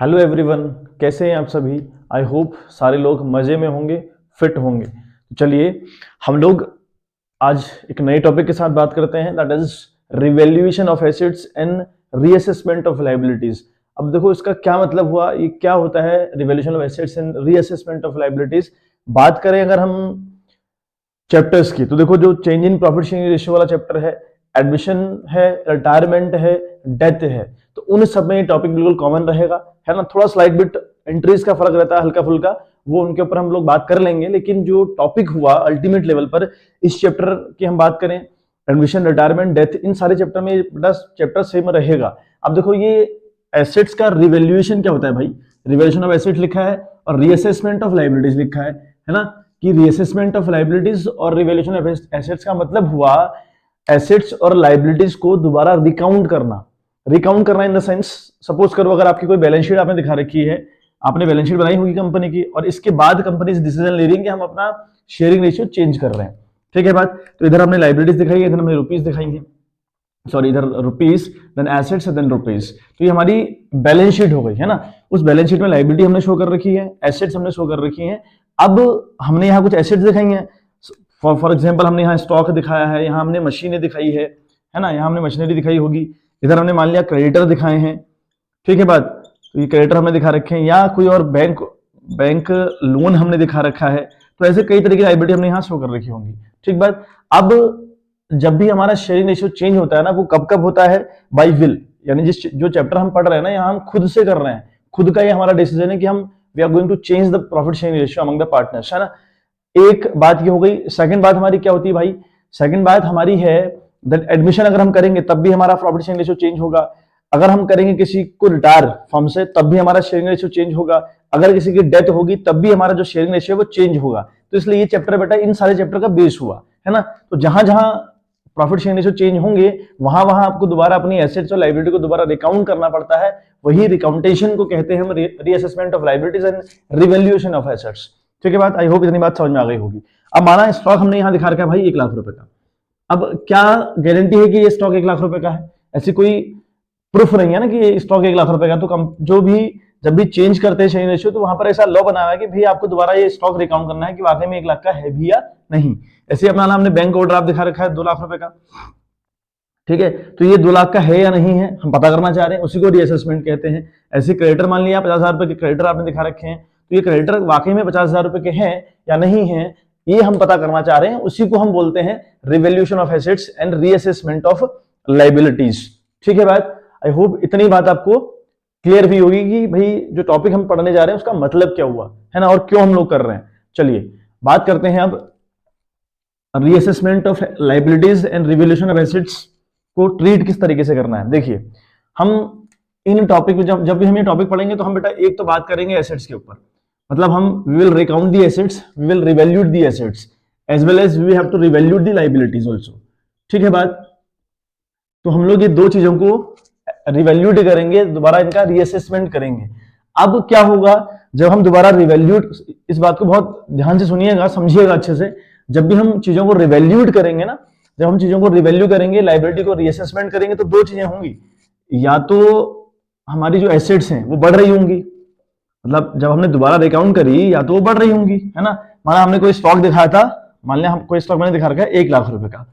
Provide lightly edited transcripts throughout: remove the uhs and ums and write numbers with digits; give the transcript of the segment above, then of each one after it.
Hello everyone, कैसे हैं आप सभी। आई होप सारे लोग मज़े में होंगे, फिट होंगे। तो चलिए हम लोग आज एक नए टॉपिक के साथ बात करते हैं, that is revaluation of assets and reassessment of liabilities. अब देखो इसका क्या मतलब हुआ, ये क्या होता है revaluation of assets and reassessment of liabilities. बात करें अगर हम चैप्टर्स की, तो देखो जो change in profit sharing ratio वाला चैप्टर है, एडमिशन है, रिटायरमेंट है, डेथ है, तो उन सब में ये टॉपिक बिल्कुल कॉमन रहेगा, है ना। थोड़ा स्लाइड बिट एंट्रीज का फर्क रहता है हल्का फुल्का, वो उनके ऊपर हम लोग बात कर लेंगे, लेकिन जो टॉपिक हुआ अल्टीमेट लेवल पर इस चैप्टर की हम बात करें, एडमिशन, रिटायरमेंट, डेथ, इन सारे चैप्टर में बड़ा चैप्टर सेम रहेगा। अब देखो ये एसेट्स का रिवैल्यूएशन क्या होता है भाई, रिवैल्यूएशन ऑफ एसेट्स लिखा है और रीअसेसमेंट ऑफ लायबिलिटीज लिखा है ना। कि रीअसेसमेंट ऑफ लायबिलिटीज और रिवैल्यूएशन ऑफ एसेट्स का मतलब हुआ एसेट्स और लायबिलिटीज को दोबारा रिकाउंट करना। रिकाउंट करना इन द सेंस, सपोज करो अगर आपकी कोई बैलेंस शीट आपने दिखा रखी है, आपने बैलेंस शीट बनाई होगी कंपनी की, और इसके बाद कंपनी डिसीजन ले रही है कि हम अपना शेयरिंग रेशियो चेंज कर रहे हैं, ठीक है बात। तो इधर हमने लायबिलिटीज दिखाई है, इधर हमने रुपीज दिखाई है, सॉरी इधर rupees then assets then rupees. तो ये हमारी बैलेंस शीट हो गई, है ना। उस बैलेंस शीट में लायबिलिटी हमने शो कर रखी है, एसेट्स हमने शो कर रखी है। अब हमने यहाँ कुछ एसेट्स दिखाई हैं, फॉर एग्जांपल हमने यहाँ स्टॉक दिखाया है, यहाँ हमने मशीनें दिखाई है ना, यहाँ हमने मशीनरी दिखाई होगी, इधर हमने मान लिया क्रेडिटर दिखाए हैं, ठीक है बात। तो ये क्रेडिटर हमने दिखा रखे हैं, या कोई और बैंक लोन हमने दिखा रखा है। तो ऐसे कई तरह की लायबिलिटी हमने यहाँ शो कर रखी होंगी, ठीक बात। अब जब भी हमारा शेयरिंग रेशियो चेंज होता है ना, वो कब कब होता है, बाय विल, यानी जो चैप्टर हम पढ़ रहे हैं ना, यहाँ हम खुद से कर रहे हैं, खुद का ये हमारा डिसीजन है कि हम we are going to change the profit sharing ratio among the partners, है ना। एक बात ये हो गई। सेकंड बात हमारी क्या होती है भाई, सेकंड बात हमारी है दैट एडमिशन अगर हम करेंगे तब भी हमारा प्रॉफिट शेयरिंग रेशियो चेंज होगा। अगर हम करेंगे किसी को रिटायर फर्म से तब भी हमारा शेयरिंग रेशियो चेंज होगा। अगर किसी की डेथ होगी तब भी हमारा जो शेयरिंग रेशियो है वो चेंज होगा। तो इसलिए ये चैप्टर बेटा इन सारे चैप्टर का बेस हुआ, है ना। तो जहां जहां प्रॉफिट शेयरिंग रेशियो चेंज होंगे वहां वहां आपको दोबारा अपनी एसेट्स और लायबिलिटी को दोबारा रिकाउंट करना पड़ता है। वही रिकाउंटेशन को कहते हैं हम reassessment of liabilities and revaluation of assets, ठीक है बात। आई होप इतनी बात समझ में आ गई होगी। अब माना स्टॉक हमने यहां दिखा रखा है भाई 1 लाख रुपए का। अब क्या गारंटी है कि ये स्टॉक 1 लाख रुपए का है, ऐसी कोई प्रूफ नहीं है ना कि ये स्टॉक 1 लाख रुपए का। तो जो भी जब भी चेंज करते हैं शेयरिंग रेशियो, तो वहां पर ऐसा लॉ बना हुआ है कि भाई आपको दोबारा ये स्टॉक रिकाउंट करना है कि वाकई में 1 लाख का है भी या नहीं। ऐसे अपना हमने बैंक ओवरड्राफ्ट दिखा रखा है 2 लाख रुपए का, ठीक है। तो ये 2 लाख का है या नहीं है हम पता करना चाह रहे हैं, उसी को रीअसेसमेंट कहते हैं। ऐसे क्रेडिटर मान लिया 50,000 रुपए के क्रेडिटर आपने दिखा रखे हैं, तो ये क्रेडिटर वाकई में 50,000 रुपए के हैं या नहीं है, ये हम पता करना चाह रहे हैं, उसी को हम बोलते हैं revaluation of assets and reassessment of liabilities, ठीक है बात। आई होप इतनी बात आपको क्लियर भी होगी कि भाई जो टॉपिक हम पढ़ने जा रहे हैं उसका मतलब क्या हुआ, है ना, और क्यों हम लोग कर रहे हैं। चलिए बात करते हैं अब reassessment of liabilities and revaluation of assets को ट्रीट किस तरीके से करना है। देखिए हम इन टॉपिक में जब भी हम ये टॉपिक पढ़ेंगे तो हम बेटा एक तो बात करेंगे एसेट्स के ऊपर, मतलब हम we will recount the assets, we will revalue the assets as well as we have to revalue the liabilities also, ठीक है बात। तो हम लोग ये दो चीजों को रिवैल्यूट करेंगे, दोबारा इनका रीअसेसमेंट करेंगे। अब क्या होगा जब हम दोबारा रिवैल्यूट, इस बात को बहुत ध्यान से सुनिएगा, समझिएगा अच्छे से, जब भी हम चीजों को रिवैल्यूट करेंगे ना, जब हम चीजों को रिवैल्यू करेंगे, लायबिलिटी को रीअसेसमेंट करेंगे, तो दो चीजें होंगी, या तो हमारी जो एसेट्स हैं वो बढ़ रही होंगी, मतलब जब हमने दोबारा रिकाउंट करी या तो वो बढ़ रही होंगी, है ना। माना हमने कोई स्टॉक दिखाया था, मान लिया हम कोई स्टॉक मैंने दिखा रखा है 1 लाख रुपए का,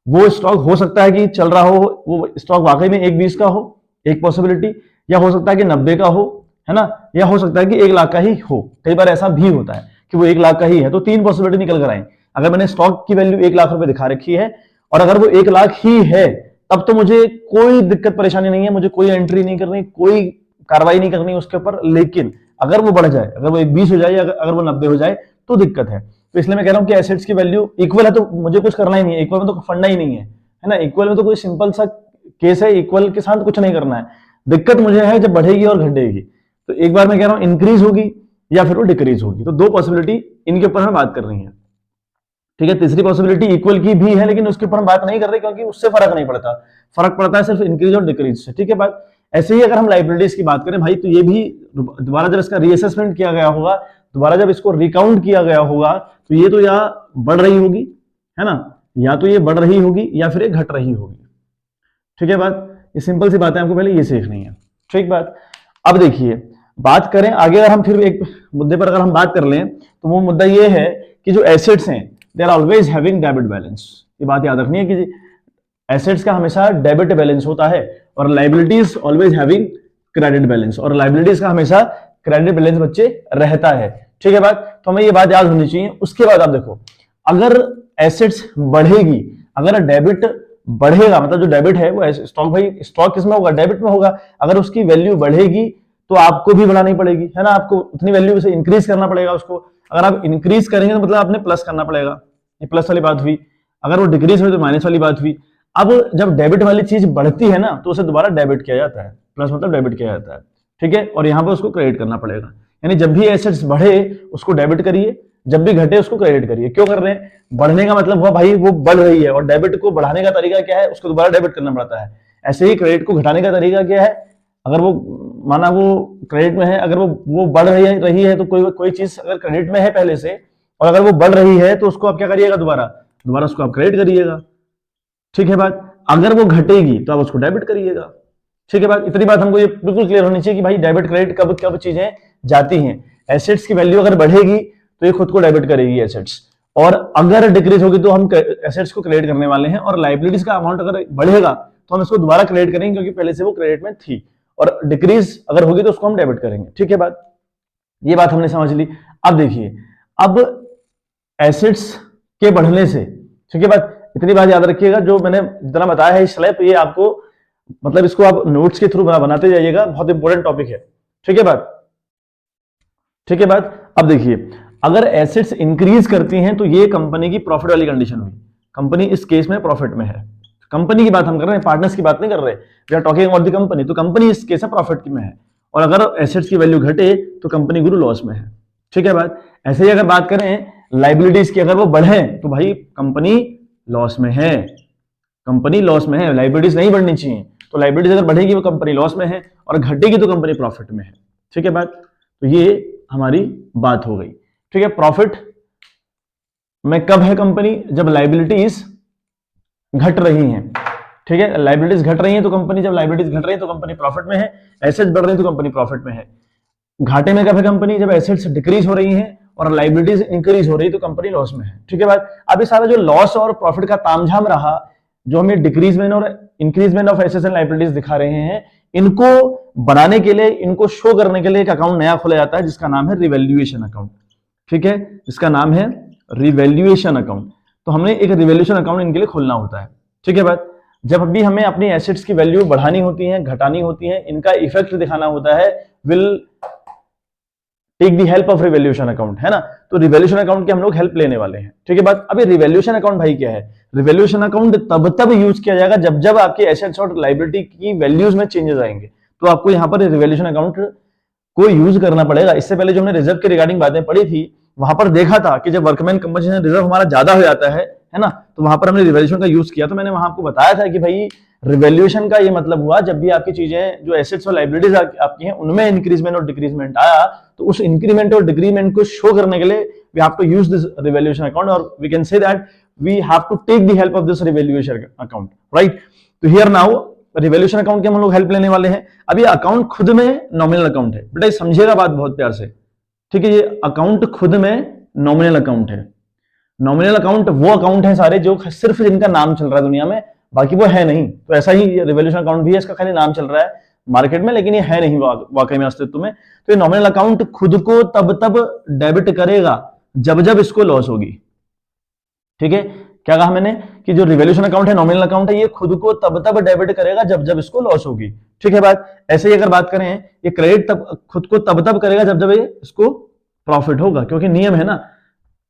वो स्टॉक हो सकता है कि चल रहा हो, वो स्टॉक वाकई में 1,20 का हो, एक पॉसिबिलिटी, या हो सकता है कि 90 का हो, है ना, या हो सकता है कि 1 लाख का ही हो। कई बार ऐसा भी होता है कि वो 1 लाख का ही है, तो 3 पॉसिबिलिटी निकल कर आए। अगर मैंने स्टॉक की वैल्यू 1 लाख रुपए दिखा रखी है और अगर वो 1 लाख ही है, तब तो मुझे कोई दिक्कत परेशानी नहीं है, मुझे कोई एंट्री नहीं करनी, कोई कार्रवाई नहीं करनी उसके ऊपर। लेकिन अगर वो बढ़ जाए, अगर वो 1,20 हो जाए, अगर वो 90 हो जाए, तो दिक्कत है। तो इसलिए मैं कह रहा हूं कि एसेट्स की वैल्यू इक्वल है तो मुझे कुछ करना ही नहीं है, इक्वल में तो फंडा ही नहीं है ना। इक्वल में तो कोई सिंपल सा केस है, इक्वल के साथ कुछ नहीं करना है। दिक्कत मुझे है जब बढ़ेगी और घटेगी। तो एक बार मैं कह रहा हूं इंक्रीज होगी या फिर वो डिक्रीज होगी, तो दो पॉसिबिलिटी इनके ऊपर हमें बात कर रही है, ठीक है। तीसरी पॉसिबिलिटी इक्वल की भी है, लेकिन उसके ऊपर हम बात नहीं कर रहे क्योंकि उससे फर्क नहीं पड़ता, फर्क पड़ता है सिर्फ इंक्रीज और डिक्रीज से, ठीक है बात। ऐसे ही अगर हम लायबिलिटीज की बात करें भाई, तो ये भी दोबारा जब इसका रीअसेसमेंट किया गया होगा, दोबारा जब इसको रिकाउंट किया गया होगा, तो ये तो या बढ़ रही होगी, है ना, या तो ये बढ़ रही होगी या फिर ये घट रही होगी, ठीक है बात। ये सिंपल सी बात है, आपको पहले ये सीखनी है, ठीक बात। अब देखिए बात करें आगे, अगर हम फिर एक मुद्दे पर अगर हम बात कर लें तो वो मुद्दा ये है कि जो एसेट्स हैं they are always having debit balance. ये बात याद रखनी है कि एसेट्स का हमेशा डेबिट बैलेंस होता है और liabilities always having credit balance, और लाइबिलिटीज का हमेशा क्रेडिट बैलेंस बच्चे रहता है। ठीक है बात, तो हमें ये बात याद होनी चाहिए। उसके बाद आप देखो, अगर एसेट्स बढ़ेगी, अगर डेबिट बढ़ेगा, मतलब जो डेबिट है वो स्टॉक, भाई स्टॉक किसमें होगा, डेबिट में होगा। अगर उसकी वैल्यू बढ़ेगी तो आपको भी बढ़ानी पड़ेगी, है ना, आपको उतनी वैल्यू से इंक्रीज करना पड़ेगा उसको। अगर आप इंक्रीज करेंगे तो मतलब आपने प्लस करना पड़ेगा, ये प्लस वाली बात हुई। अगर वो डिक्रीज हुई तो माइनस वाली बात हुई। अब जब डेबिट वाली चीज बढ़ती है ना तो उसे दोबारा डेबिट किया जाता है, प्लस मतलब डेबिट किया जाता है। ठीक है, और यहां पर उसको क्रेडिट करना पड़ेगा। यानी जब भी एसेट्स बढ़े उसको डेबिट करिए, जब भी घटे उसको क्रेडिट करिए। क्यों कर रहे हैं, बढ़ने का मतलब हुआ भाई वो बढ़ रही है, और डेबिट को बढ़ाने का तरीका क्या है, उसको दोबारा डेबिट करना पड़ता है। ऐसे ही क्रेडिट को घटाने का तरीका क्या है, अगर वो माना वो क्रेडिट में है, अगर वो बढ़ रही है तो कोई चीज अगर क्रेडिट में है पहले से, और अगर वो बढ़ रही है तो उसको आप क्या करिएगा, दोबारा उसको आप क्रेडिट करिएगा। ठीक है बात, अगर वो घटेगी तो आप उसको डेबिट करिएगा। ठीक है बात, इतनी बात हमको ये बिल्कुल क्लियर होनी चाहिए कि भाई डेबिट क्रेडिट कब कब चीजें जाती हैं। एसेट्स की वैल्यू अगर बढ़ेगी तो ये खुद को डेबिट करेगी एसेट्स, और अगर डिक्रीज होगी तो हम एसेट्स को क्रेडिट करने वाले हैं, और लाइबिलिटीज का अमाउंट अगर बढ़ेगा तो हम इसको दोबारा क्रेडिट करेंगे क्योंकि पहले से वो क्रेडिट में थी, और डिक्रीज अगर होगी तो उसको हम डेबिट करेंगे। ठीक है बात, ये बात हमने समझ ली। अब देखिए, अब एसेट्स के बढ़ने से, ठीक है बात, इतनी बात याद रखिएगा, जो मैंने जितना बताया है इस स्लैब, ये आपको मतलब इसको आप नोट्स के थ्रू बनाते जाइएगा, बहुत इंपॉर्टेंट टॉपिक है। ठीक है बात, ठीक है बात। अब देखिए, अगर एसेट्स इंक्रीज करती हैं तो ये कंपनी की प्रॉफिट वाली कंडीशन हुई। कंपनी इस केस में प्रॉफिट में है, कंपनी की बात हम कर रहे हैं, पार्टनर्स की बात नहीं कर रहे, we are talking about the company. तो कंपनी इस केस में प्रॉफिट में है, और अगर एसेट्स की वैल्यू घटे तो कंपनी गुरु लॉस में है। ठीक है बात। ऐसे ही अगर बात करें लाइबिलिटीज की, अगर वो बढ़े तो भाई कंपनी लॉस में है, कंपनी लॉस में है, लाइबिलिटीज नहीं बढ़नी चाहिए। तो लाइबिलिटीज अगर बढ़ेगी वो कंपनी लॉस में है, और घटेगी तो कंपनी प्रॉफिट में है। ठीक है बात, तो ये हमारी बात हो गई। ठीक है, प्रॉफिट में कब है कंपनी, जब लाइबिलिटीज घट रही हैं। ठीक है, लाइबिलिटीज घट रही हैं तो कंपनी, जब लाइबिलिटीज घट रही है तो कंपनी प्रॉफिट में है, एसेट्स बढ़ रही है तो कंपनी प्रॉफिट में है। घाटे में कब है कंपनी, जब एसेट्स डिक्रीज हो रही हैं और लाइबिलिटीज इंक्रीज हो रही है तो कंपनी लॉस में है। ठीक है बात। अब ये सारा जो लॉस और प्रॉफिट का तामझाम रहा, जो हमें डिक्रीजमेंट और increment of assets and liabilities दिखा रहे हैं, इनको बनाने के लिए, इनको शो करने के लिए एक अकाउंट नया खोला जाता है जिसका नाम है रिवैल्यूएशन अकाउंट। ठीक है, जिसका नाम है रिवैल्यूएशन अकाउंट। तो हमने एक रिवैल्यूएशन अकाउंट इनके लिए खोलना होता है। ठीक है बात। जब भी हमें अपनी एसेट्स की वैल्यू बढ़ानी होती है, घटानी होती है, इनका इफेक्ट दिखाना होता है, will take the help of revaluation account, है ना। तो रिवैल्यूएशन अकाउंट की हम लोग हेल्प लेने वाले हैं। ठीक है बात। अब ये रिवैल्यूएशन अकाउंट भाई क्या है, रिवैल्यूएशन अकाउंट तब यूज किया जाएगा जब आपके एसेट्स और लायबिलिटी की वैल्यूज में चेंजेस आएंगे, तो आपको यहाँ पर रिवैल्यूएशन अकाउंट को यूज करना पड़ेगा। इससे पहले जो हमने रिजर्व के रिगार्डिंग बातें पढ़ी थी, वहां पर देखा था कि जब वर्कमैन कंपनसेशन रिजर्व हमारा ज्यादा हो जाता है ना, तो वहां पर हमने रिवैल्यूएशन का यूज किया। तो मैंने वहां आपको बताया था कि भाई रिवैल्यूएशन का ये मतलब हुआ, जब भी आपकी चीजें जो एसेट्स और लायबिलिटीज आपकी हैं उनमें इंक्रीजमेंट और डिक्रीजमेंट आया, तो उस इंक्रीमेंट और डिक्रीमेंट को शो करने के लिए we have to use this revaluation account, और we can say that we have to take the help of this revaluation account, right. तो हियर नाउ रिवैल्यूएशन अकाउंट के हम लोग हेल्प लेने वाले हैं। अब ये अकाउंट खुद में नॉमिनल अकाउंट है, बेटा समझिएगा बात बहुत प्यार से। ठीक है, ये अकाउंट खुद में नॉमिनल अकाउंट है। नॉमिनल अकाउंट वो अकाउंट है सारे जो सिर्फ जिनका नाम चल रहा है दुनिया में, बाकी वो है नहीं। तो ऐसा ही रिवैल्यूएशन अकाउंट भी है, इसका खाली नाम चल रहा है मार्केट में, लेकिन ये है नहीं वाकई में अस्तित्व में। तो ये नॉमिनल अकाउंट खुद को तब डेबिट करेगा जब इसको लॉस होगी। ठीक है, क्या कहा मैंने कि जो रिवैल्यूएशन अकाउंट है, नॉमिनल अकाउंट है, ये खुद को तब डेबिट करेगा जब इसको लॉस होगी। ठीक है बात। ऐसे ही अगर बात करें, ये क्रेडिट खुद को तब करेगा जब इसको प्रॉफिट होगा, क्योंकि नियम है ना,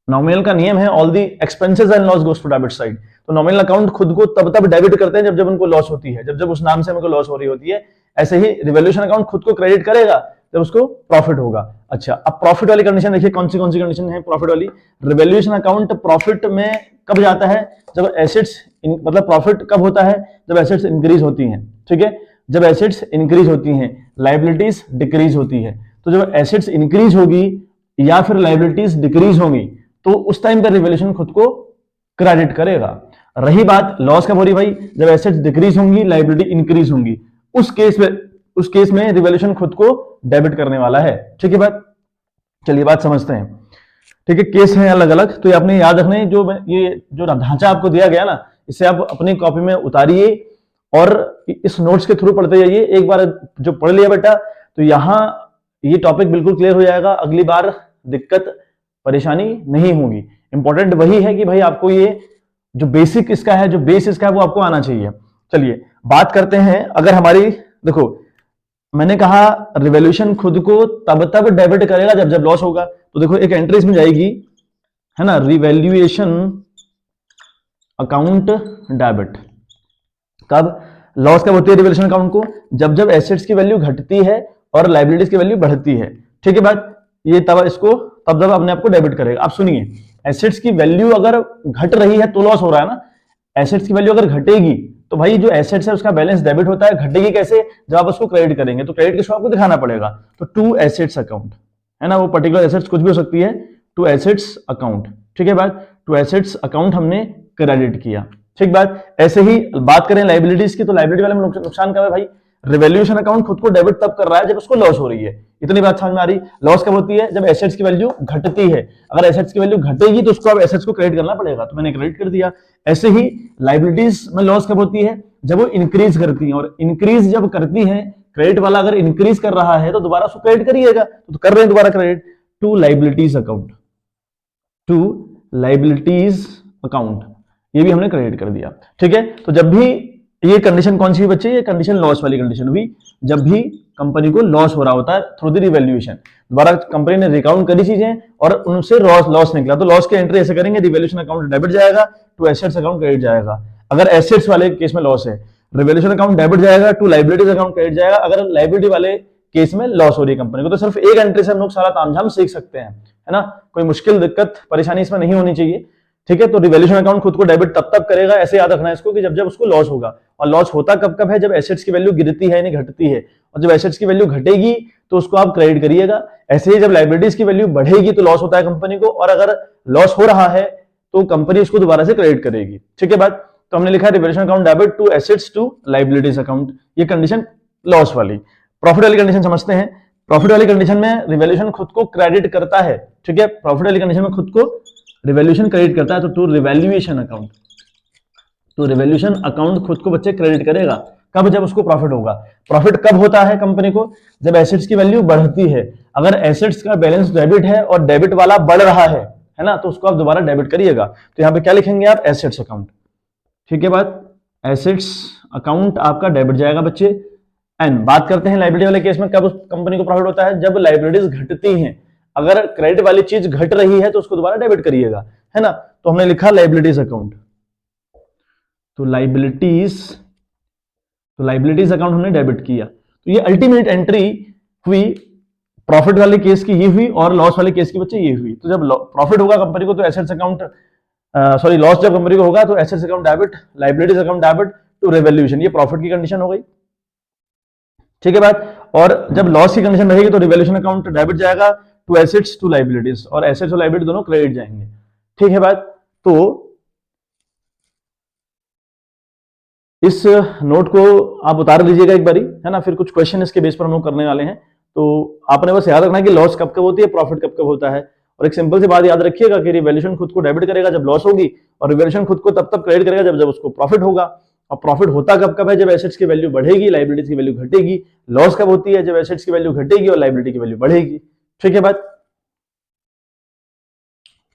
नॉमिनल का नियम है all the expenses and loss goes to debit side. तो नॉमिनल अकाउंट खुद को तब डेबिट करते हैं जब उनको लॉस होती है, जब उस नाम से हमको लॉस हो रही होती है। ऐसे ही रिवैल्यूएशन अकाउंट खुद को क्रेडिट करेगा जब उसको प्रॉफिट होगा। अच्छा, अब प्रॉफिट वाली कंडीशन देखिए, कौन सी कंडीशन है प्रॉफिट वाली। रिवैल्यूएशन अकाउंट प्रॉफिट में कब जाता है, जब एसेट्स मतलब प्रॉफिट कब होता है, जब एसेट्स इंक्रीज होती हैं। ठीक है, जब एसेट्स इंक्रीज होती हैं, लायबिलिटीज डिक्रीज होती है। तो जब एसेट्स इंक्रीज होगी या फिर लायबिलिटीज डिक्रीज होंगी, तो उस टाइम पर रिवैल्यूएशन खुद को क्रेडिट करेगा। रही बात लॉस कब हो रही भाई, जब एसेट्स डिक्रीज होंगी, लायबिलिटी इंक्रीज होंगी, उस केस में उस केस में रिवॉल्यूशन खुद को डेबिट करने वाला है। ठीक है बात, चलिए बात समझते हैं। ठीक है, केस है अलग अलग, तो ये आपने याद रखना है। ये जो ढांचा आपको दिया गया ना, इसे आप अपनी कॉपी में उतारिए और इस नोट्स के थ्रू पढ़ते जाइए। एक बार जो पढ़ लिया बेटा तो यहाँ ये टॉपिक बिल्कुल क्लियर हो जाएगा, अगली बार दिक्कत परेशानी नहीं होगी। इंपॉर्टेंट वही है कि भाई आपको ये जो बेसिक इसका है, जो बेस इसका है, वो आपको आना चाहिए। चलिए बात करते हैं। अगर हमारी, देखो मैंने कहा रिवॉल्यूशन खुद को तब डेबिट करेगा जब लॉस होगा। तो देखो एक एंट्री इसमें जाएगी, है ना, रिवैल्यूएशन अकाउंट डेबिट। कब? लॉस कब होती है रिवैल्यूएशन अकाउंट को? जब एसेट्स की वैल्यू घटती है और लायबिलिटीज की वैल्यू बढ़ती है। ठीक है बात, ये तब इसको तब अपने आप को डेबिट करेगा। आप सुनिए, एसेट्स की वैल्यू अगर घट रही है तो लॉस हो रहा है ना। एसेट्स की वैल्यू अगर घटेगी तो भाई जो एसेट्स है उसका बैलेंस डेबिट होता है। घटेगी कैसे? जब आप उसको क्रेडिट करेंगे, तो क्रेडिट किसको आपको दिखाना पड़ेगा, तो टू एसेट्स अकाउंट, है ना, वो पर्टिकुलर एसेट्स कुछ भी हो सकती है, टू एसेट्स अकाउंट। ठीक है बात, टू एसेट्स अकाउंट हमने क्रेडिट किया। ठीक बात, ऐसे ही बात करें लायबिलिटीज की, तो लायबिलिटी वाले में नुकसान कब है भाई? रिवैल्यूएशन अकाउंट खुद को डेबिट तब कर रहा है जब उसको लॉस हो रही है। इतनी बात समझ में आ रही? लॉस कब होती है? जब एसेट्स की वैल्यू घटती है। अगर एसेट्स की वैल्यू घटेगी तो उसको अब एसेट्स को क्रेडिट करना पड़ेगा, तो मैंने क्रेडिट कर दिया। ऐसे ही लायबिलिटीज में लॉस कब होती है? जब वो इंक्रीज करती है, और इंक्रीज जब करती है, क्रेडिट वाला अगर इंक्रीज कर रहा है तो दोबारा उसको क्रेडिट करिएगा, तो कर रहे हैं दोबारा credit to liabilities account, to liabilities account, ये भी हमने क्रेडिट कर दिया। ठीक है, तो जब भी ये कंडीशन कौन सी बच्चे? ये कंडीशन लॉस वाली कंडीशन हुई, जब भी कंपनी को लॉस हो रहा होता है थ्रू द रिवैल्यूएशन। दोबारा कंपनी ने रिकाउंट करी चीजें और उनसे लॉस निकला, तो लॉस की एंट्री ऐसे करेंगे, रिवैल्यूएशन अकाउंट डेबिट जाएगा, टू एसेट्स अकाउंट क्रेडिट जाएगा। अगर एसेट्स वाले केस में लॉस है, रिवैल्यूएशन अकाउंट डेबिट जाएगा, टू लायबिलिटीज अकाउंट क्रेडिट जाएगा। अगर लायबिलिटी वाले केस में लॉस हो रही है कंपनी को, तो सिर्फ एक एंट्री से हम लोग सारा तामझाम सीख सकते हैं, है ना। कोई मुश्किल दिक्कत परेशानी इसमें नहीं होनी चाहिए। ठीक है, तो रिवैल्यूएशन अकाउंट खुद को डेबिट तब करेगा, ऐसे याद रखना है इसको, कि जब उसको लॉस होगा। और लॉस होता कब है? जब एसेट्स की वैल्यू गिरती है यानी घटती है, और जब एसेट्स की वैल्यू घटेगी तो उसको आप क्रेडिट करिएगा। ऐसे ही जब लायबिलिटीज की वैल्यू बढ़ेगी तो लॉस होता है कंपनी को, और अगर लॉस हो रहा है तो कंपनी उसको दोबारा से क्रेडिट करेगी। ठीक है बात, तो हमने लिखा है revaluation account debit to assets to liabilities account, ये कंडीशन लॉस वाली। प्रॉफिट वाली कंडीशन समझते हैं। प्रॉफिट वाली कंडीशन में रिवैल्यूएशन खुद को क्रेडिट करता है। ठीक है, प्रॉफिट वाली कंडीशन में खुद को रिवैल्यूएशन क्रेडिट करता है, तो टू रिवैल्यूएशन अकाउंट, तो रिवैल्यूएशन अकाउंट खुद को बच्चे क्रेडिट करेगा। कब? जब उसको प्रॉफिट होगा। प्रॉफिट कब होता है कंपनी को? जब एसेट्स की वैल्यू बढ़ती है। अगर एसेट्स का बैलेंस डेबिट है और डेबिट वाला बढ़ रहा है ना, तो उसको आप दोबारा डेबिट करिएगा। तो यहाँ पे क्या लिखेंगे आप? Assets account. ठीक है बात, एसेट्स अकाउंट आपका डेबिट जाएगा बच्चे। एंड बात करते हैं लायबिलिटी वाले केस में, कब कंपनी को प्रॉफिट होता है? जब लायबिलिटीज घटती हैं। अगर क्रेडिट वाली चीज घट रही है तो उसको दोबारा डेबिट करिएगा, है ना। तो हमने लिखा लायबिलिटीज अकाउंट, तो लायबिलिटीज अकाउंट हमने डेबिट किया। तो ये अल्टीमेट एंट्री हुई, प्रॉफिट वाले केस की ये हुई और लॉस वाले केस की बच्चे ये हुई। तो जब प्रॉफिट होगा कंपनी को तो एसेट्स अकाउंट, सॉरी लॉस जब कंपनी को होगा तो assets account debit, liabilities account debit to revaluation, ये प्रॉफिट की कंडीशन हो गई। ठीक है बात, और जब लॉस की कंडीशन रहेगी तो रिवैल्यूएशन अकाउंट डेबिट जाएगा टू एसेट्स टू लायबिलिटीज, और एसेट्स और लायबिलिटी दोनों क्रेडिट जाएंगे। ठीक है बात, तो इस नोट को आप उतार लीजिएगा एक बारी, है ना, फिर कुछ क्वेश्चन इसके बेस पर हम लोग करने वाले हैं। तो आपने बस याद रखना है कि लॉस कब कब होती है, प्रॉफिट कब कब होता है। और एक सिंपल सी बात याद रखिएगा कि रिवैल्यूएशन खुद को डेबिट करेगा जब लॉस होगी, और रिवैल्यूएशन खुद को तब क्रेडिट करेगा जब उसको प्रॉफिट होगा। और प्रॉफिट होता कब है? जब एसेट्स की वैल्यू बढ़ेगी, लायबिलिटीज की वैल्यू घटेगी। लॉस कब होती है? जब एसेट्स की वैल्यू घटेगी और लायबिलिटी की वैल्यू बढ़ेगी। ठीक है बात,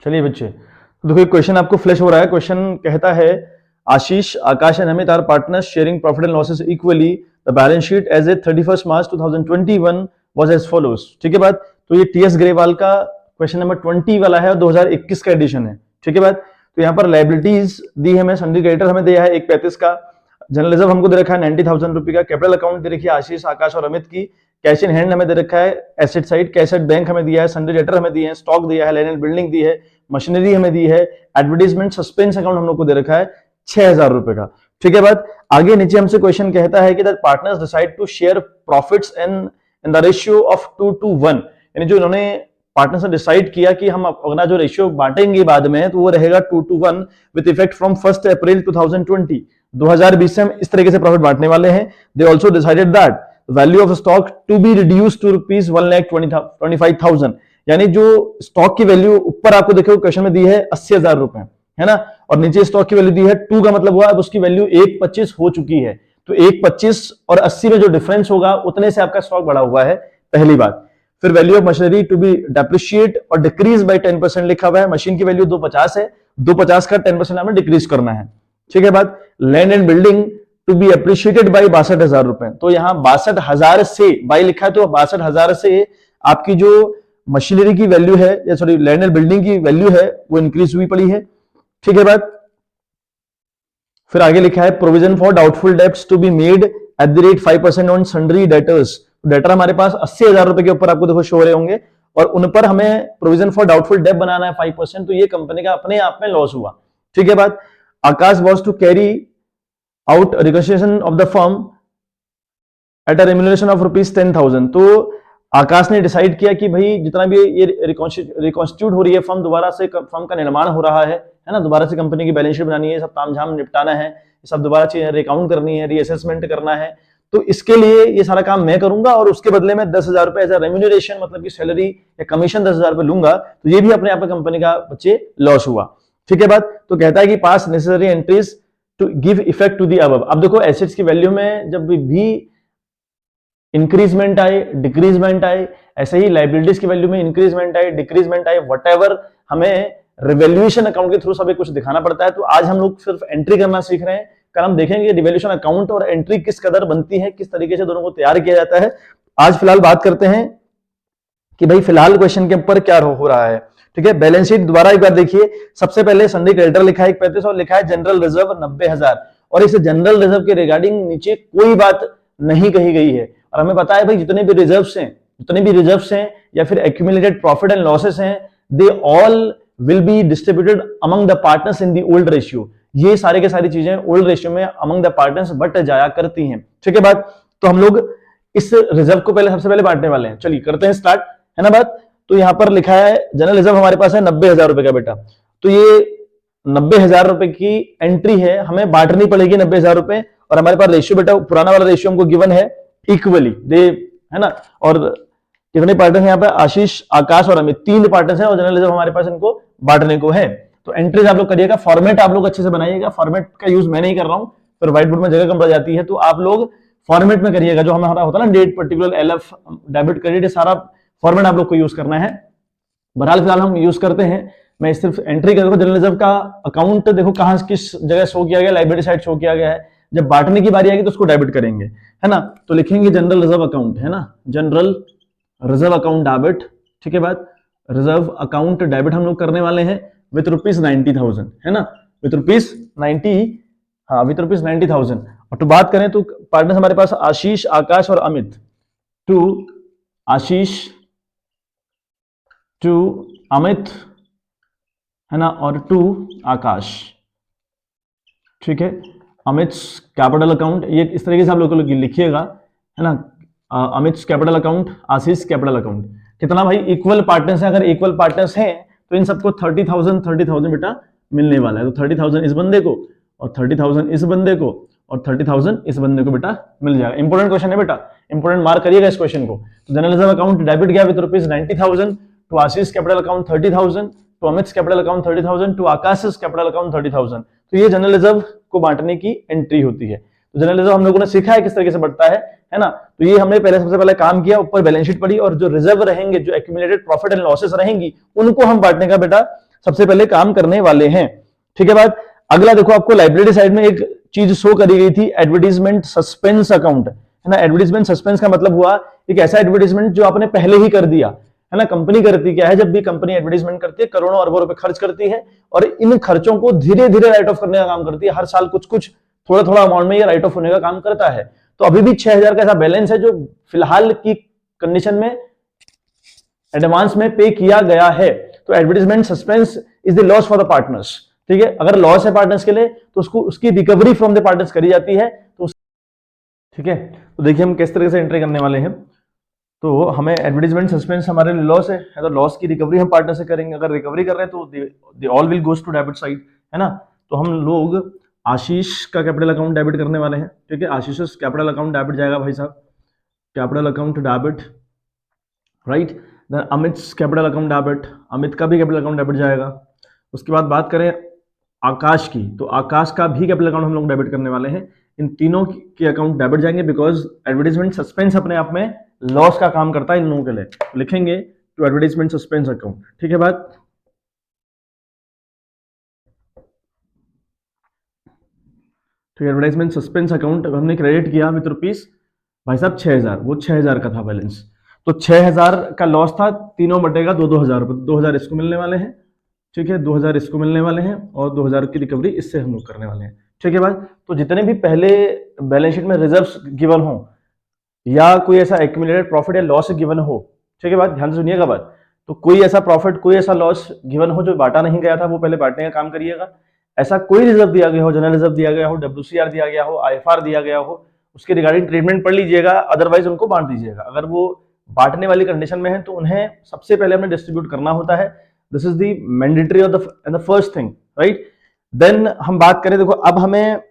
चलिए बच्चे, तो देखो एक क्वेश्चन आपको फ्लैश हो रहा है। क्वेश्चन कहता है, Ashish, Akash and Amit are partners sharing profit and losses equally. The balance sheet as a 31 March 2021 was as follows. ठीक है बात, तो ये टीएस ग्रेवाल का क्वेश्चन नंबर 20 वाला है और 2021 का एडिशन है। ठीक है बात, तो यहाँ पर लायबिलिटीज दी है, हमें सन्ड्री क्रेडिटर हमें दिया है 135 का, जनरल रिजर्व हमको दे रखा है 90,000 रुपए का, कैपिटल अकाउंट दे रखी है आशीष, आकाश और अमित की, कैश इन हैंड हमें दे रखा है asset side, cash at bank हमें दिया है, सन्ड्री डेटर हमें दिए हैं, स्टॉक दिया है, लैंड एंड बिल्डिंग दी है, मशीनरी हमें दी है, एडवर्टाइजमेंट सस्पेंस अकाउंट हम लोग को दे रखा है 6,000 रुपए का। ठीक है बात, आगे नीचे हमसे क्वेश्चन कहता है कि that partners decide to share profits in the ratio of 2:1, यानी जो इन्होंने पार्टनर्स ने डिसाइड किया कि हम अपना जो रेशियो बांटेंगे बाद में तो वो रहेगा 2:1 विद इफेक्ट फ्रॉम 1 अप्रैल 2020 से हम इस तरीके से प्रॉफिट बांटने वाले हैं। They also decided that value of stock to be reduce to rupees 1,25,000, यानी जो स्टॉक की वैल्यू ऊपर आपको देखो क्वेश्चन में दी है 80,000 रुपए, है ना, और नीचे स्टॉक की वैल्यू दी है 2 का मतलब हुआ अब उसकी वैल्यू 1,25 हो चुकी है, तो 1,25 और 80 में जो डिफरेंस होगा उतने से आपका स्टॉक बढ़ा हुआ है, पहली बात। फिर value of machinery to be depreciate और डिक्रीज बाय 10% लिखा हुआ है, मशीन की वैल्यू 250 है, 250 का 10% हमें डिक्रीज करना है, ठीक है बात। Land and building to be appreciated by 62,000 रुपए, तो यहां 62,000 से बाई लिखा है, तो 62,000 से आपकी जो मशीनरी की वैल्यू है या सॉरी लैंड एंड बिल्डिंग की वैल्यू है वो इंक्रीज हुई पड़ी है, ठीक है बात। फिर आगे लिखा है provision for doubtful debts to be made at the rate 5% on sundry debtors, debtor हमारे पास 80,000 रुपए के ऊपर आपको देखो शो हो रहे होंगे और उन पर हमें प्रोविजन फॉर डाउटफुल डेब्ट बनाना है 5%, तो ये कंपनी का अपने आप में लॉस हुआ, ठीक है बात। Akash was to carry out reconstruction of the firm at a remuneration of ₹10,000, तो आकाश ने डिसाइड किया कि भाई जितना भी ये रिकॉन्स्टिट्यूट हो रही है फर्म, दोबारा से फर्म का निर्माण हो रहा है ना, दोबारा से कंपनी की बैलेंस शीट बनानी है, सब तामझाम निपटाना है, सब दोबारा चीजें रिकाउंट करनी है, रीअसेसमेंट करना है, तो इसके लिए ये सारा काम मैं करूंगा और उसके बदले में 10,000 रुपए एज अ रेम्यूनरेशन मतलब की सैलरी या कमीशन 10,000 रुपए लूंगा, तो ये भी अपने आप में कंपनी का बच्चे लॉस हुआ, ठीक है बात। तो कहता है कि pass necessary entries to give effect to the above. अब देखो एसेट्स की वैल्यू में जब भी इंक्रीजमेंट आए डिक्रीजमेंट आए, ऐसे ही लाइबिलिटीज की वैल्यू में इंक्रीजमेंट आए डिक्रीजमेंट आए, व्हाटएवर हमें रिवैल्यूएशन अकाउंट के थ्रू सभी कुछ दिखाना पड़ता है। तो आज हम लोग सिर्फ एंट्री करना सीख रहे हैं, कल हम देखेंगे रिवैल्यूएशन अकाउंट और एंट्री किस कदर बनती है, किस तरीके से दोनों को तैयार किया जाता है। आज फिलहाल बात करते हैं कि भाई फिलहाल क्वेश्चन के ऊपर क्या हो रहा है, ठीक है। बैलेंस शीट दोबारा एक बार देखिए, सबसे पहले सन्डी क्रेडिटर लिखा है 1,35 और लिखा है जनरल रिजर्व 90,000, और इस जनरल रिजर्व के रिगार्डिंग नीचे कोई बात नहीं कही गई है, और हमें पता है भाई जितने भी रिजर्व्स हैं या फिर एक्यूमुलेटेड प्रॉफिट एंड लॉसेस हैं, दे all will be distributed among the partners in the old ratio, ये सारे के सारी चीजें ओल्ड रेशियो में अमंग द पार्टनर्स बट जाया करती हैं, ठीक है बात। तो हम लोग इस रिजर्व को सबसे पहले बांटने वाले हैं, चलिए करते हैं स्टार्ट, है ना बात। तो यहां पर लिखा है जनरल रिजर्व हमारे पास है 90,000 रुपए का बेटा, तो ये 90,000 रुपए की एंट्री है, हमें बांटनी पड़ेगी 90,000 रुपए, और हमारे पास रेशियो बेटा पुराना वाला रेशियो हमको गिवन है इक्वली दे, है ना। और कितने पार्टनर्स हैं यहाँ पे, आशीष आकाश और अमित, 3 पार्टनर्स हैं और जनरल रिजर्व हमारे पास इनको बांटने को है। तो एंट्रीज आप लोग करिएगा, फॉर्मेट आप लोग अच्छे से बनाइएगा, फॉर्मेट का यूज मैं नहीं कर रहा हूं, फिर व्हाइट बोर्ड में जगह कम पड़ जाती है, तो आप लोग फॉर्मेट में करिएगा, जो हमारा होता है ना date particular LF debit credit, ये सारा फॉर्मेट आप लोग को यूज करना है। बहरहाल फिलहाल हम यूज करते हैं, मैं सिर्फ एंट्री करूंगा। जनरल रिजर्व का अकाउंट देखो कहां किस जगह शो किया गया, लाइब्रेरी साइड शो किया गया है, जब बांटने की बारी आएगी तो उसको डेबिट करेंगे, है ना। तो लिखेंगे जनरल रिजर्व अकाउंट, है ना, जनरल रिजर्व अकाउंट डेबिट, ठीक है बात। रिजर्व अकाउंट डेबिट हम लोग करने वाले हैं विथ ₹90,000, है ना, विथ ₹90,000। और तो बात करें तो पार्टनर्स हमारे पास आशीष आकाश और अमित, टू आशीष टू अमित, है ना, और टू आकाश, ठीक है। अमित कैपिटल अकाउंट, ये इस तरीके से आप लोग लिखिएगा, है ना, अमित कैपिटल अकाउंट, आशीष कैपिटल अकाउंट। कितना भाई इक्वल पार्टनर्स हैं, अगर इक्वल पार्टनर्स हैं तो इन सबको 30,000 बेटा मिलने वाला है, तो 30,000 इस बंदे को और 30,000 इस बंदे को और 30,000 इस बंदे को बेटा मिल जाएगा। इंपॉर्टेंट क्वेश्चन है बेटा, इंपॉर्टेंट मार्क करिएगा इस क्वेश्चन को। तो जनरल रिजर्व अकाउंट डेबिट गया with ₹90,000 to Ashish capital account 30,000 to Amit capital account 30,000 to Akash capital account 30,000। तो ये जनरल रिजर्व को बांटने की एंट्री होती है। तो जनरल रिजर्व हम लोगों ने सीखा है किस तरीके से बढ़ता है ना। तो ये हमने सबसे पहले काम किया, ऊपर बैलेंस शीट पड़ी, और जो रिजर्व रहेंगे, जो एक्यूमुलेटेड प्रॉफिट एंड लॉसेस रहेंगी, उनको हम बांटने का बेटा सबसे पहले काम करने वाले हैं, ठीक है बात। अगला देखो, आपको लाइब्रेरी साइड में एक चीज शो करी गई थी, एडवर्टीजमेंट सस्पेंस अकाउंट, है ना। एडवर्टीजमेंट सस्पेंस का मतलब हुआ एक ऐसा एडवर्टीजमेंट जो आपने पहले ही कर दिया, है ना। कंपनी करती क्या है, जब भी कंपनी एडवर्टीजमेंट करती है करोड़ों अरबों रुपए खर्च करती है, और इन खर्चों को धीरे धीरे राइट ऑफ करने का काम करती है। हर साल कुछ कुछ थोड़ा थोड़ा अमाउंट में ये राइट ऑफ होने का काम करता है। तो अभी भी 6,000 का ऐसा बैलेंस है जो फिलहाल की कंडीशन में एडवांस में पे किया गया है। तो advertisement suspense is the loss for the partners, ठीक है। अगर लॉस है पार्टनर्स के लिए तो उसकी रिकवरी फ्रॉम द पार्टनर्स करी जाती है, तो ठीक है। तो देखिए हम किस तरह से एंट्री करने वाले हैं। तो हमें एडवर्टीजमेंट सस्पेंस हमारे लिए लॉस है, तो लॉस की रिकवरी हम पार्टनर से करेंगे। अगर रिकवरी कर रहे हैं तो they all will goes to debit side, है ना। तो हम लोग आशीष का कैपिटल अकाउंट डेबिट करने वाले हैं, ठीक है। आशीष कैपिटल अकाउंट डेबिट जाएगा भाई साहब capital account debit, right. Then Amit's capital account debit, Amit का भी कैपिटल अकाउंट डेबिट जाएगा। उसके बाद बात करें आकाश की, तो आकाश का भी कैपिटल अकाउंट हम लोग डेबिट करने वाले हैं। इन तीनों के अकाउंट डेबिट जाएंगे बिकॉज एडवर्टाइजमेंट सस्पेंस अपने आप में लॉस का काम करता है इन लोगों के लिए। लिखेंगे टू एडवर्टाइजमेंट सस्पेंस अकाउंट, ठीक है बात। तो एडवर्टाइजमेंट सस्पेंस अकाउंट हमने क्रेडिट किया विद रुपीज भाई साहब 6000, वो 6000 का था बैलेंस, तो 6000 का लॉस था, तीनों बटेगा 2-2000 रुपये, 2000 इसको मिलने वाले हैं, ठीक है, 2000 इसको मिलने वाले हैं और 2000 की रिकवरी इससे हम लोग करने वाले हैं, ठीक है बात। तो जितने भी पहले बैलेंस शीट में रिजर्व्स गिवन हो या कोई ऐसा एक्यूमुलेटेड प्रॉफिट या लॉस गिवन हो, ठीक है बात, ध्यान से सुनिएगा बात। तो कोई ऐसा प्रॉफिट कोई ऐसा लॉस गिवन हो जो बांटा नहीं गया था, वो पहले बांटने का काम करिएगा। ऐसा कोई रिजर्व दिया गया हो, जनरल रिजर्व दिया गया हो, WCR दिया गया हो, IFR दिया गया हो, उसके रिगार्डिंग ट्रीटमेंट पढ़ लीजिएगा, अदरवाइज उनको बांट दीजिएगा। अगर वो बांटने वाली कंडीशन में है तो उन्हें सबसे पहले हमें डिस्ट्रीब्यूट करना होता है। This is the mandatory of the first thing, right. Then हम बात करें, देखो अब हमें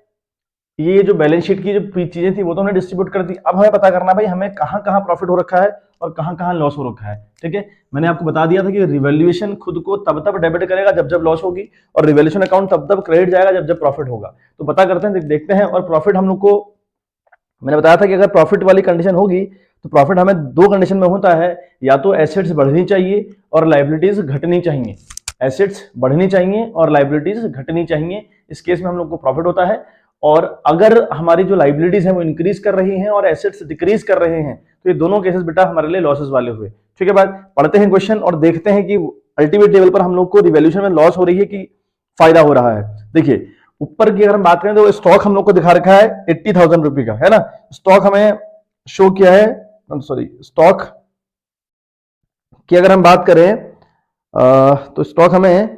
ये जो बैलेंस शीट की जो चीजें थी वो तो हमने डिस्ट्रीब्यूट कर दी। अब हमें पता करना भाई हमें कहां कहां प्रॉफिट हो रखा है और कहां कहां लॉस हो रखा है, ठीक है। मैंने आपको बता दिया था कि रिवैल्यूएशन खुद को तब तब डेबिट करेगा जब जब लॉस होगी और रिवैल्यूएशन अकाउंट तब तब क्रेडिट जाएगा जब जब प्रॉफिट होगा। तो पता करते हैं, देखते हैं। और प्रॉफिट हम लोग को मैंने बताया था कि अगर प्रॉफिट वाली कंडीशन होगी तो प्रॉफिट हमें दो कंडीशन में होता है, या तो एसेट्स बढ़नी चाहिए और लाइबिलिटीज घटनी चाहिए। एसेट्स बढ़नी चाहिए और लाइबिलिटीज घटनी चाहिए, इस केस में हम लोग को प्रॉफिट होता है। और अगर हमारी जो लाइबिलिटीज है वो इंक्रीज कर रही हैं और एसेट्स डिक्रीज कर रहे हैं तो ये दोनों केसेस बेटा हमारे लिए लॉसेस वाले हुए, ठीक है बात। पढ़ते हैं क्वेश्चन और देखते हैं कि अल्टीमेट लेवल पर हम लोग को रिवैल्यूएशन में लॉस हो रही है कि फायदा हो रहा है। देखिए ऊपर की अगर हम बात करें तो स्टॉक हम लोग को दिखा रखा है 80,000 रुपए का, है ना। स्टॉक हमें शो किया है, सॉरी स्टॉक की अगर हम बात करें तो स्टॉक हमें,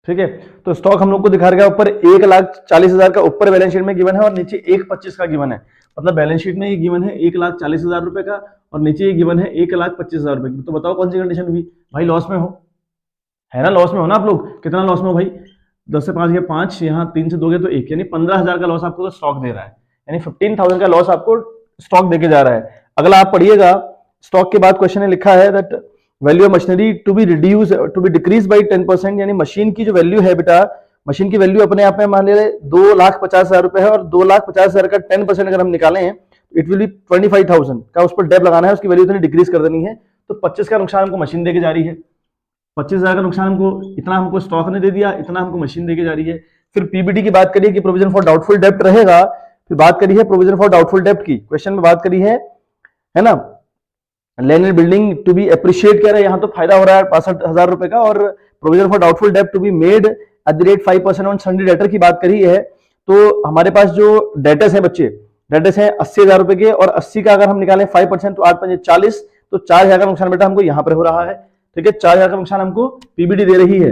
ठीक है, तो स्टॉक हम लोग को दिखा रखा है ऊपर 1,40,000 का ऊपर बैलेंस शीट में गिवन है और नीचे 1,25 का गिवन है। मतलब बैलेंस शीट में ये गिवन है 1,40,000 रुपए का और नीचे ये गिवन है 1,25,000 रुपए की। तो बताओ कौन सी कंडीशन हुई भाई, लॉस में हो, है ना, लॉस में हो ना आप लोग। कितना लॉस में हो भाई, 10 से 5 गया 5, यहाँ 3 से 2 गया तो 1, यानी 15,000 का लॉस आपको तो स्टॉक दे रहा है, यानी 15,000 का लॉस आपको स्टॉक देके जा रहा है। अगला आप पढ़िएगा, स्टॉक के बाद क्वेश्चन में लिखा है that value of machinery to be reduce to be decrease by 10%, यानी मशीन की जो वैल्यू है बेटा, मशीन की वैल्यू अपने आप में मान ले 2,50,000 रुपए है और 2,50,000 का 10% अगर हम निकालें इट विल बी 25,000 का उस पर डेप लगाना है, उसकी वैल्यू इतनी डिक्रीज कर देनी है। तो 25 का नुकसान हमको मशीन देके जा रही है, 25,000 का नुकसान हमको, इतना हमको स्टॉक ने दे दिया, इतना हमको मशीन देके जा रही है। फिर पीबीडी की बात करिए कि प्रोविजन फॉर डाउटफुल डेप्ट रहेगा, फिर बात करी है प्रोविजन फॉर डाउटफुल डेप्ट की, क्वेश्चन में बात करी है ना। Land and building to be appreciate कह रहे हैं, यहाँ तो फायदा हो रहा है 65,000 रुपए का, और प्रोविजन फॉर डाउटफुल डेप्ट to be made at the rate 5% on sundry debtor की बात करी है। तो हमारे पास जो डेटर्स है बच्चे, डेटर्स है 80,000 रुपए के, और 80 का अगर हम निकालें 5% तो 8 5 40, तो 4,000 का नुकसान बेटा हमको यहाँ पर हो रहा है, ठीक है। 4,000 का नुकसान हमको पीबीडी दे रही है,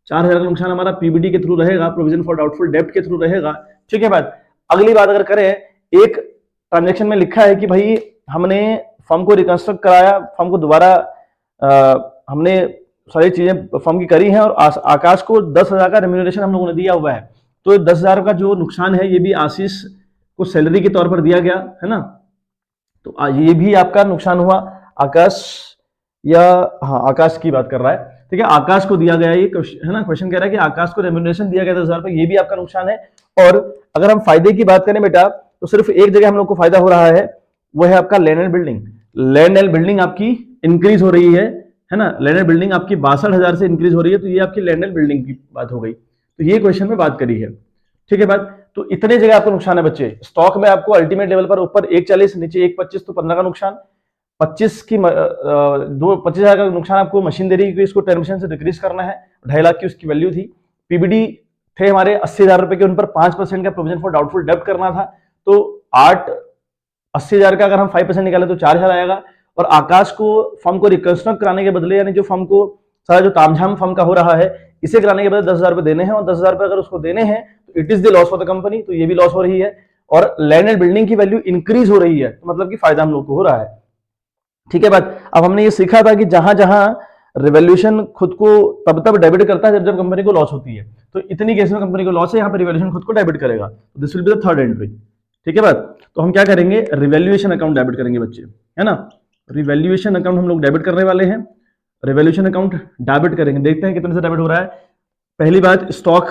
4,000 का नुकसान हमारा पीबीडी के थ्रू रहेगा, प्रोविजन फॉर डाउटफुल डेप्ट के थ्रू रहेगा, ठीक है बात। अगली बात अगर करें, एक ट्रांजेक्शन में लिखा है कि भाई हमने फर्म को रिकंस्ट्रक्ट कराया, फर्म को दोबारा हमने सारी चीजें फर्म की करी हैं और आकाश को 10,000 का रेम्यूनरेशन हम लोगों ने दिया हुआ है। तो 10,000 का जो नुकसान है ये भी आशीष को सैलरी के तौर पर दिया गया है ना, तो ये भी आपका नुकसान हुआ। आकाश या हाँ आकाश की बात कर रहा है, ठीक है, आकाश को दिया गया ये है ना, क्वेश्चन कह रहा है कि आकाश को रेम्यूनरेशन दिया गया 10,000 रुपए, ये भी आपका नुकसान है। और अगर हम फायदे की बात करें बेटा तो सिर्फ एक जगह हम लोग को फायदा हो रहा है, वो है आपका land and building. Land and building आपकी इंक्रीज हो रही है ना, लैंड एंड बिल्डिंग आपकी 62,000 से इंक्रीज हो रही है, तो ये आपकी लैंड एंड बिल्डिंग की बात हो गई। तो ये क्वेश्चन में बात करी है, ठीक है बात। तो इतने जगह आपको नुकसान है बच्चे। स्टॉक में आपको अल्टीमेट लेवल पर ऊपर 1,40 नीचे 1,25 तो 15 का नुकसान, 25,000 का नुकसान आपको मशीन दे रही है, इसको 10% से डिक्रीज करना है, 2.5 लाख की उसकी वैल्यू थी। पीबीडी थे हमारे 80,000 रुपए के, उन पर 5% का प्रोविजन फॉर डाउटफुल डेप्ट करना था, तो 80,000 का अगर हम 5% निकाले तो 4,000 आएगा। और आकाश को फर्म को रिकंस्ट्रक्ट कराने के बदले, यानी जो फर्म को सारा जो तामझाम फर्म का हो रहा है इसे कराने के बदले 10,000 रुपए देने हैं, और 10,000 रुपए अगर उसको देने हैं तो it is the loss for the company, तो ये भी लॉस हो रही है। और लैंड एंड बिल्डिंग की वैल्यू इंक्रीज हो रही है, तो मतलब कि फायदा हम लोग को हो रहा है, ठीक है बात। अब हमने ये सीखा था कि जहां जहां रिवैल्यूएशन खुद को तब तब डेबिट करता है जब जब कंपनी को लॉस होती है, तो इतनी केस में कंपनी को लॉस है, यहाँ पर रिवैल्यूएशन खुद को डेबिट करेगा। This will be the third entry, ठीक है बात। तो हम क्या करेंगे, रिवैल्यूएशन अकाउंट डेबिट करेंगे बच्चे, है ना। रिवैल्यूएशन अकाउंट हम लोग डेबिट करने वाले हैं। रिवैल्यूएशन अकाउंट डेबिट करेंगे, देखते हैं कितने से डेबिट हो रहा है। पहली बात स्टॉक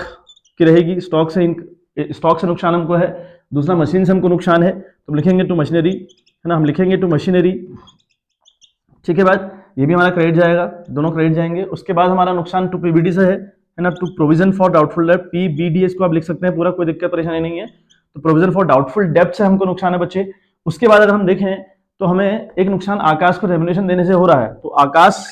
की रहेगी, स्टॉक से नुकसान हमको है। दूसरा मशीन से हमको नुकसान है, तो हम लिखेंगे टू मशीनरी, है ना, हम लिखेंगे टू मशीनरी। ठीक है बात, ये भी हमारा क्रेडिट जाएगा, दोनों क्रेडिट जाएंगे। उसके बाद हमारा नुकसान टू पीबीडी से है ना, टू प्रोविजन फॉर डाउटफुल डेब्ट, पीबीडी इसको आप लिख सकते हैं पूरा, कोई दिक्कत परेशानी नहीं है। तो प्रोविजन फॉर डाउटफुल डेब्ट से हमको नुकसान है बच्चे। उसके बाद अगर हम देखें तो हमें एक नुकसान आकाश को रेम्युनरेशन देने से हो रहा है, तो आकाश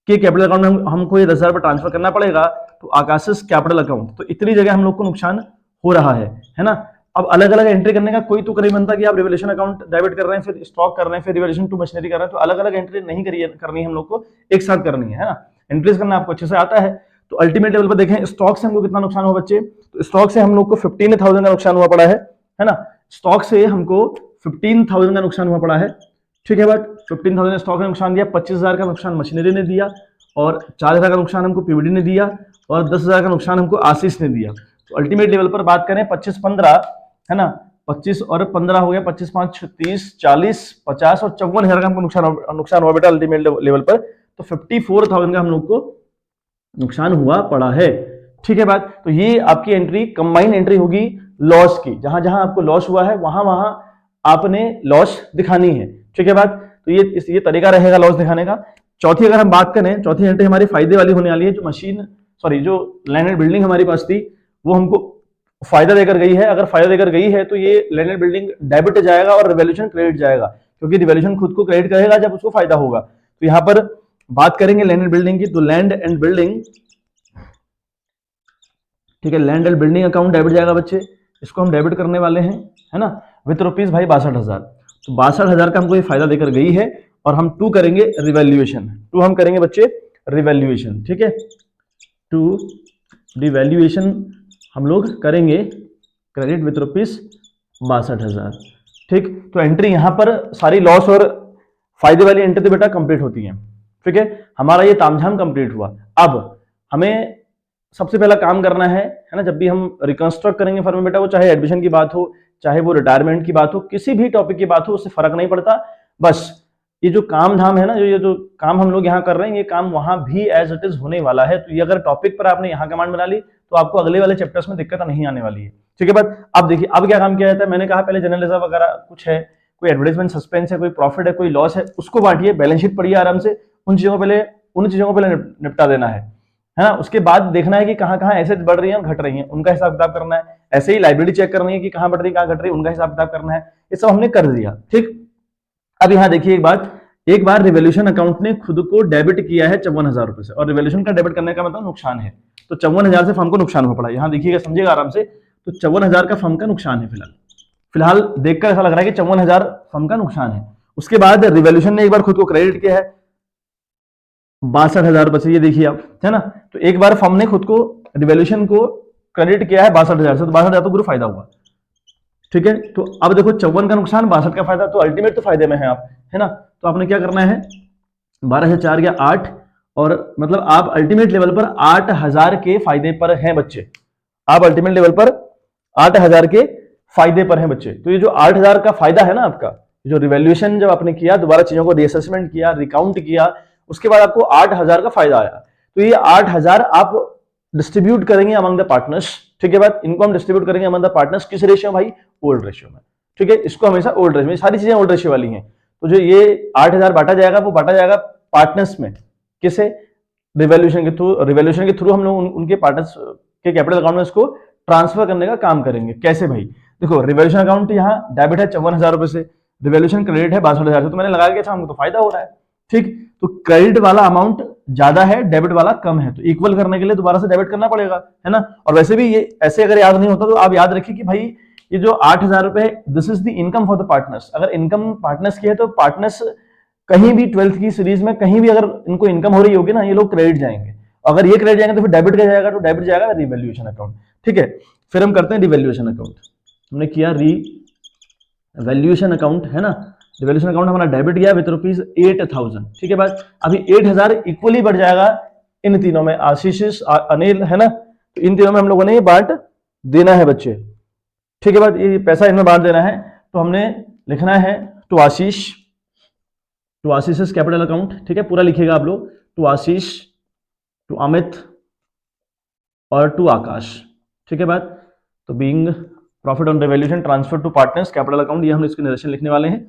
के कैपिटल अकाउंट में हमको ये 10,000 रुपये ट्रांसफर करना पड़ेगा, तो आकाश कैपिटल अकाउंट, तो इतनी जगह हम लोग को नुकसान हो रहा है ना। अब अलग अलग एंट्री करने का कोई तो नहीं बनता कि आप रिवैल्यूएशन अकाउंट डेबिट कर रहे हैं, फिर स्टॉक कर रहे हैं, फिर रिवैल्यूएशन टू मशीनरी कर रहे हैं, तो अलग अलग एंट्री नहीं करनी है हम लोग को, एक साथ करनी है ना। एंट्रीज करना आपको अच्छे से आता है। तो अल्टीमेट लेवल पर देखें स्टॉक से हमको कितना नुकसान हुआ बच्चे, तो स्टॉक से हम लोग को 15,000 का नुकसान हुआ पड़ा है ना। स्टॉक से हमको 15,000 का नुकसान हुआ पड़ा है, ठीक है बट 15,000 स्टॉक ने नुकसान दिया, 25,000 का नुकसान मशीनरी ने दिया, और 4,000 का नुकसान हमको पीवीडी ने दिया, और 10,000 का नुकसान हमको आशीष ने दिया। तो अल्टीमेट लेवल पर बात करें 25-15, है ना, 25 और 15 हो गया, 25 5 30 40 50 और 54,000 का हमको नुकसान हुआ बेटा अल्टीमेट लेवल पर। तो 54,000 का हम लोग को नुकसान हुआ पड़ा है, ठीक है बात। तो ये आपकी एंट्री कंबाइंड एंट्री होगी लॉस की, जहां जहां आपको लॉस हुआ है वहां वहां आपने लॉस दिखानी है, ठीक है बात। तो ये तरीका रहेगा लॉस दिखाने का। चौथी अगर हम बात करें, चौथी एंट्री हमारी फायदे वाली होने वाली है। जो लैंड एंड बिल्डिंग हमारी पास थी वो हमको फायदा देकर गई है। अगर फायदा देकर गई है तो ये लैंड एंड बिल्डिंग डेबिट जाएगा और रिवैल्यूएशन क्रेडिट जाएगा, क्योंकि रिवैल्यूएशन खुद को क्रेडिट करेगा जब उसको फायदा होगा। तो यहां पर बात करेंगे लैंड एंड बिल्डिंग की, तो लैंड एंड बिल्डिंग, ठीक है, land and building account debit जाएगा बच्चे, इसको हम डेबिट करने वाले हैं, है ना, विथ रुपीज भाई 62,000। तो 62,000 का हमको ये फायदा देकर गई है, और हम टू करेंगे रिवैल्यूएशन, टू हम करेंगे बच्चे रिवैल्यूएशन, ठीक है, टू रिवैल्यूएशन हम लोग करेंगे क्रेडिट विथ रुपीज 62,000, ठीक। तो एंट्री यहां पर सारी लॉस और फायदे वाली एंट्री तो बेटा कंप्लीट होती है, ठीक है। हमारा ये तामझाम कंप्लीट हुआ। अब हमें सबसे पहला काम करना है ना, जब भी हम रिकंस्ट्रक्ट करेंगे फर्म में बेटा, वो चाहे एडमिशन की बात हो, चाहे वो रिटायरमेंट की बात हो, किसी भी टॉपिक की बात हो, उससे फर्क नहीं पड़ता। बस ये जो काम धाम है ना, ये जो काम हम लोग यहाँ कर रहे हैं, ये काम वहां भी एज इट इज होने वाला है। तो ये अगर टॉपिक पर आपने यहाँ कमांड बना ली तो आपको अगले वाले चैप्टर्स में दिक्कत नहीं आने वाली है, ठीक है। बट अब देखिए अब क्या काम किया जाता है, मैंने कहा पहले जनरल रिजर्व वगैरह कुछ है, कोई एडवर्टाइजमेंट सस्पेंस है, कोई प्रॉफिट है, कोई लॉस है, उसको बांटिए, बैलेंस शीट पढ़िए आराम से, उन चीजों को पहले निपटा देना है ना। उसके बाद देखना है कि कहाँ कहाँ एसेट बढ़ रही है घट रही है, उनका हिसाब किताब करना है। ऐसे ही लाइब्रेरी चेक करनी है कि कहाँ बढ़ रही है कहाँ घट रही है, उनका हिसाब किताब करना है। ये सब हमने कर दिया, ठीक। अब यहाँ देखिए एक बार रिवैल्यूएशन अकाउंट ने खुद को डेबिट किया है 54,000 रुपए से, और रिवैल्यूएशन का डेबिट करने का मतलब नुकसान है, तो 54,000 से फर्म को नुकसान हो पड़ा। यहाँ देखिएगा, समझिएगा आराम से, तो 54,000 का फर्म का नुकसान है फिलहाल देखकर ऐसा लग रहा है कि 54,000 फर्म का नुकसान है। उसके बाद रिवैल्यूएशन ने एक बार खुद को क्रेडिट किया है 62,000 रुपए से, ये देखिए आप, है ना। तो एक बार फर्म ने खुद को रिवैल्यूएशन को क्रेडिट किया है 62,000 से, तो 62,000 तो गुरु फायदा हुआ, ठीक है। तो अब देखो 54 का नुकसान 62 का फायदा, तो अल्टीमेट तो फायदे में है आप, है ना। तो आपने क्या करना है, 12 से 4 गया 8, और मतलब आप अल्टीमेट लेवल पर 8,000 के फायदे पर हैं बच्चे, आप अल्टीमेट लेवल पर 8,000 के फायदे पर हैं बच्चे। तो ये जो 8,000 का फायदा है ना आपका, जो रिवैल्यूएशन जब आपने किया, दोबारा चीजों को रीअसेसमेंट किया, रिकाउंट किया, उसके बाद आपको 8,000 का फायदा आया। तो ये 8,000 आप डिस्ट्रीब्यूट करेंगे अमंग द पार्टनर्स, ठीक है बात। इनको हम डिस्ट्रीब्यूट करेंगे अमंग द पार्टनर्स, किस रेशियो भाई, ओल्ड रेशियो में, ठीक है। इसको हमेशा ओल्ड रेशियो में, सारी चीजें ओल्ड रेशियो वाली हैं। तो जो ये 8,000 बांटा जाएगा, वो बांटा जाएगा पार्टनर्स में, किसे, रिवैल्यूएशन के थ्रू हम लोग उनके पार्टनर्स के कैपिटल अकाउंट में इसको ट्रांसफर करने का काम करेंगे। कैसे भाई, देखो रिवैल्यूएशन अकाउंट यहाँ डेबिट है 54,000 रुपए से, रिवैल्यूएशन क्रेडिट है 62,000 से, तो मैंने लगा के हमको तो फायदा हो रहा है, ठीक। तो क्रेडिट वाला अमाउंट ज्यादा है, डेबिट वाला कम है, तो इक्वल करने के लिए दोबारा से डेबिट करना पड़ेगा, है ना। और वैसे भी ये ऐसे अगर याद नहीं होता तो आप याद रखिए कि भाई ये जो 8,000 रुपए है, this is the income for the partners. अगर इनकम पार्टनर्स की है तो पार्टनर्स कहीं भी 12th की सीरीज में कहीं भी अगर इनको इनकम हो रही होगी ना, ये लोग क्रेडिट जाएंगे। अगर ये क्रेडिट जाएंगे तो फिर डेबिट का जाएगा, तो डेबिट जाएगा रिवैल्यूएशन अकाउंट, ठीक है। फिर हम करते हैं रिवैल्यूएशन अकाउंट, हमने किया रिवैल्यूएशन अकाउंट, है ना। रिवैल्यूएशन अकाउंट हमारा डेबिट गया विद रुपीज 8,000, ठीक है बात। अभी 8,000 इक्वली बढ़ जाएगा इन तीनों में, आशीष अनिल, है ना। तो इन तीनों में हम लोगों ने बांट देना है बच्चे, ठीक है बात, ये पैसा इनमें बांट देना है, तो हमने लिखना है to Ashish, to Ashish capital account, ठीक है, पूरा लिखिएगा आप लोग, टू आशीष, टू अमित और टू आकाश, ठीक है बात। तो being profit on revaluation transfer to partners capital account, ये हम इसकी नरेशन लिखने वाले हैं,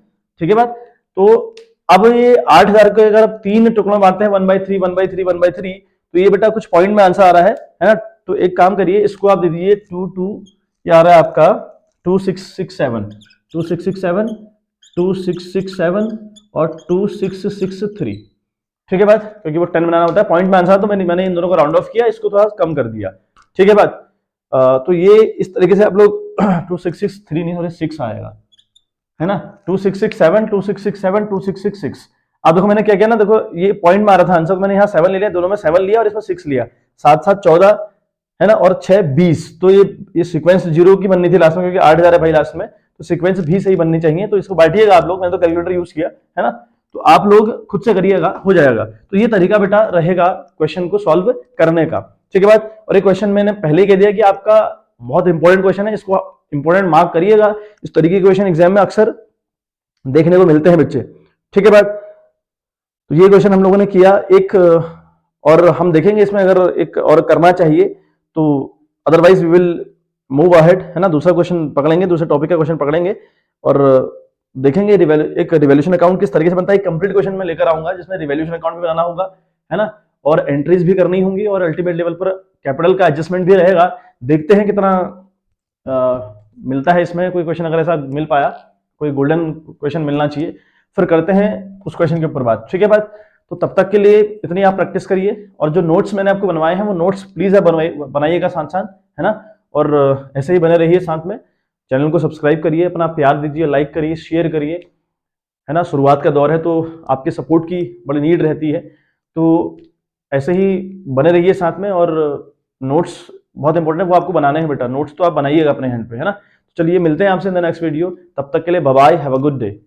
ठीक है बात। तो अब ये 8,000 को अगर आप 3 टुकड़ों में बांटते हैं 1/3 1/3 1/3, तो ये बेटा कुछ पॉइंट में आंसर आ रहा है ना। तो एक काम करिए, इसको आप दे दीजिए 2 ये आ रहा है आपका 2667 2667 2667 और 2663, ठीक है बात, क्योंकि वो 10 बनाना होता है, पॉइंट में आंसर, तो मैंने इन दोनों को राउंड ऑफ किया, इसको थोड़ा कम कर दिया, ठीक है बात। तो ये इस तरीके से आप लोग 2663 नहीं सॉरी 6 आएगा, है ना, 2667 2667 2666। अब देखो मैंने क्या किया ना, देखो ये पॉइंट में आ रहा था आंसर, तो मैंने यहाँ 7 ले लिया, दोनों में 7 लिया और इसमें 6 लिया, 7 7 14 है ना, और 6 20। तो ये सीक्वेंस 0 की बननी थी लास्ट में, क्योंकि 8,000 है भाई लास्ट में, तो सीक्वेंस भी सही बननी चाहिए। तो इसको बांटिएगा आप लोग, मैंने तो कैलकुलेटर यूज किया है ना, तो आप लोग खुद से करिएगा, हो जाएगा। तो ये तरीका बेटा रहेगा क्वेश्चन को सॉल्व करने का, ठीक है बात। और ये क्वेश्चन मैंने पहले ही कह दिया कि आपका बहुत इंपॉर्टेंट क्वेश्चन है, इसको इंपॉर्टेंट मार्क करिएगा। इस तरीके के क्वेश्चन एग्जाम में अक्सर देखने को मिलते हैं बच्चे, ठीक है बात। तो ये क्वेश्चन हम लोगों ने किया एक, और हम देखेंगे इसमें अगर एक और करना चाहिए तो otherwise we will move ahead, है ना, दूसरा क्वेश्चन पकड़ेंगे, दूसरे टॉपिक का क्वेश्चन पकड़ेंगे और देखेंगे एक रिवैल्यूएशन अकाउंट किस तरीके से बनता है। कंप्लीट क्वेश्चन में लेकर आऊंगा जिसमें रिवैल्यूएशन अकाउंट भी बनाना होगा, है ना, और एंट्रीज भी करनी होंगी और अल्टीमेट लेवल पर कैपिटल का एडजस्टमेंट भी रहेगा। देखते हैं कितना मिलता है इसमें, कोई क्वेश्चन अगर ऐसा मिल पाया, कोई गोल्डन क्वेश्चन मिलना चाहिए, फिर करते हैं उस क्वेश्चन के ऊपर बात, ठीक है बात। तो तब तक के लिए इतनी आप प्रैक्टिस करिए, और जो नोट्स मैंने आपको बनवाए हैं वो नोट्स प्लीज आप बनाइएगा साथ साथ, है ना, और ऐसे ही बने रहिए साथ में। चैनल को सब्सक्राइब करिए, अपना प्यार दीजिए, लाइक करिए, शेयर करिए, है ना, शुरुआत का दौर है तो आपके सपोर्ट की बड़ी नीड रहती है। तो ऐसे ही बने रहिए साथ में, और नोट्स बहुत इंपॉर्टेंट है, वो आपको बनाने हैं बेटा, नोट्स तो आप बनाइएगा अपने हैंड पे, है ना। चलिए मिलते हैं आपसे इन द नेक्स्ट वीडियो, तब तक के लिए bye bye, have a good day.